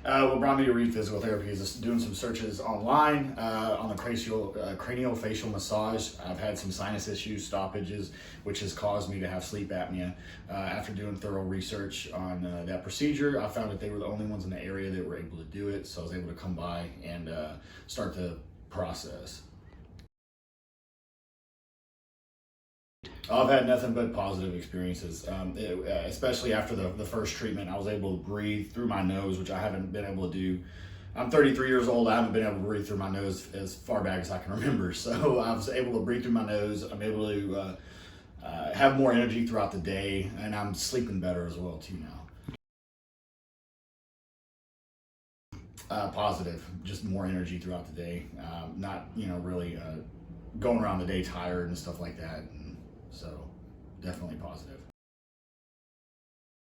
What brought me to read physical therapy is just doing some searches online on the craniofacial massage. I've had some sinus issues, stoppages, which has caused me to have sleep apnea. After doing thorough research on that procedure, I found that they were the only ones in the area that were able to do it, so I was able to come by and start the process. I've had nothing but positive experiences, especially after the first treatment. I was able to breathe through my nose, which I haven't been able to do. I'm 33 years old. I haven't been able to breathe through my nose as far back as I can remember. So I was able to breathe through my nose. I'm able to have more energy throughout the day, and I'm sleeping better as well too now. Positive, just more energy throughout the day. Not really going around the day tired and stuff like that. And so definitely positive.